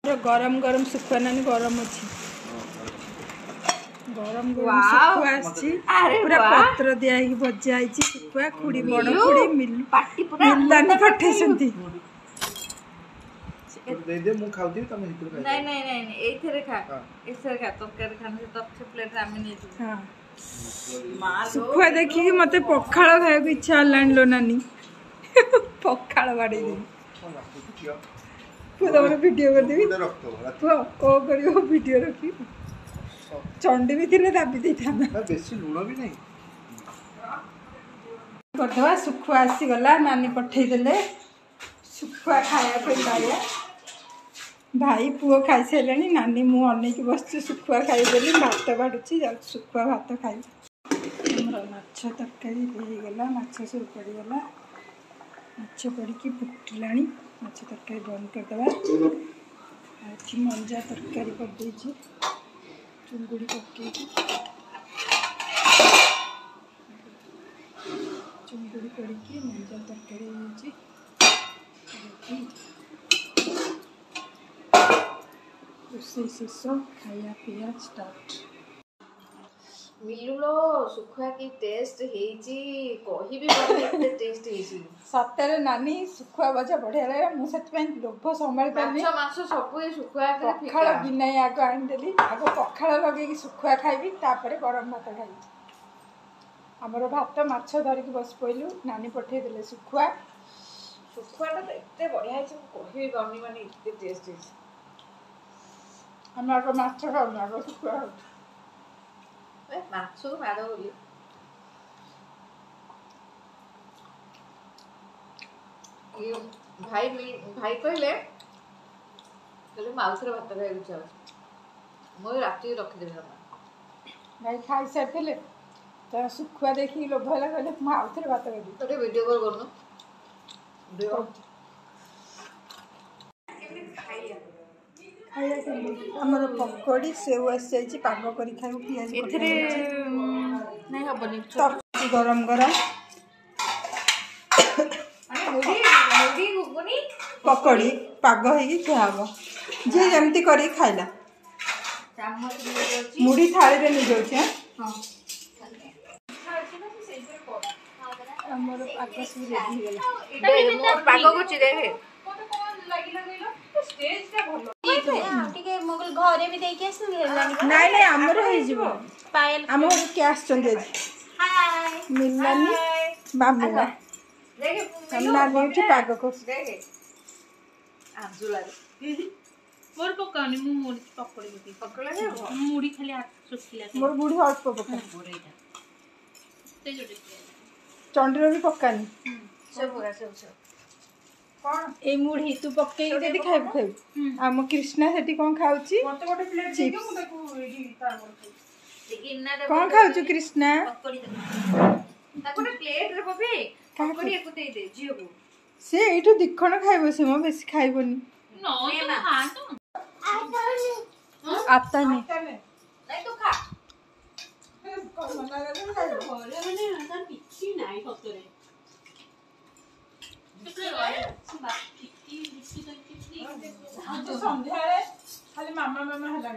गरम गरम सुखुआ नानी गरम अच्छी गरम गरम सुखुआ आछि पूरा पत्र दिया ही भजा आइछि सुखुआ खुड़ी बड़ खुड़ी मिललानी पठेसंती दे दे मु खाउ दी तमे हितर खाइ नहीं नहीं नहीं एथरे खा एथरे खा तरकारी खाने से तब प्लेट रामी नहीं थी हां सुखुआ देखि मते पखाळ खाय को इच्छा हलान लो नानी पखाळ बाडी दे तू तमरे वीडियो कर देबी तू को करियो वीडियो रखी चंडी भी थिले दाबी देता ना बेसी लूण भी नहीं करदवा सुखुआ आसी गला नानी पठेई देले सुखुआ खाया पे लाया भाई पुओ खाई सारे नानी मु अनेक बस सुखुआ खाई देली भात बाड़ुची जा सुखुआ भात खाई माछ तरकारी गला माछ सब पड़गला माछ पड़ी फुटला माछ तरकारी बंद करदे मंजा तरकारी कर चुंगुड़ी पकई चुंगुड़ी पड़ी मंजा तरकारी शेष खाया पिया स्टार्ट मिलुलो सुखुआ की टेस्ट हेची कहि भी बने टेस्ट हेची सतरे नानी सुखुआ भजा बढ़िया लगे मु सेट पे लोभ संभाल पानी माछ माछ सब ए सुखुआ के पखाळ बिना आगो आन देली आगो पखाळ लगे कि सुखुआ खाइबी तापरे गरम भात खाइबी हमरो भात माछ धरि के बस पइलु नानी पठे देले सुखुआ सुखुआ तो एते बढ़िया हेची कहि गनी माने एते टेस्ट हेची हम आगो माछ खाउ ना आगो सुखुआ ए माछ तो माडो बोली ये भाई कहले माउथरे भात खाइ इच्छा मो राति रखि देबे भाई खाई सारथिले तो सुखुआ देखि लोभ होला कहले माउथरे भात खाइ तो वीडियो कॉल करनो खाइया हमर पकोड़ी सेव आस जाई पाग करी खाइबो पियाज एथरे नहीं हबनी तब गरम गरम माने मुड़ी गुगुनी पकोड़ी पाग होई खाबो जे जेमती करी खाइला चामच ले जाउची मुड़ी थाली रे ले जाउची हां हमर पाग से रेडी गेला मोर पाग कोची देखे स्टेज का भलो टिके मोगल घरे भी देके आसु हेलानी नहीं नहीं हमर होई जिवो पायल हमर कैश चंदे हाय मिललानी बाबूला देखे हमना नेठी पाग को देखे आजुला मोर पकानी मु मोर पकड़ी गती पकड़ा है मुड़ी खाली हाथ सुखिला मोर बुढ़ी अल्प पका बोरेटा ते जोडे चंडीरो भी पकानी सब पूरा सब कौन ए मुढ़ी तू पक्के जदी खाइब खाइब हम कृष्णा सेठी कोन खाउची मते गोटे प्लेट देके मु देखू एडी तार लेकिन ना कोन खाउची कृष्णा पकड़ी दे ताकोटे प्लेट रे बबे पकड़ी एको दे दे जियो को से एठो दिखण खाइबो से मो बेसी खाइबोनी नो तो खा तो आता नहीं नहीं तो खा घरे माने हसन पिच्ची नाही फक्तरे संध्या खाली मामा मामा हला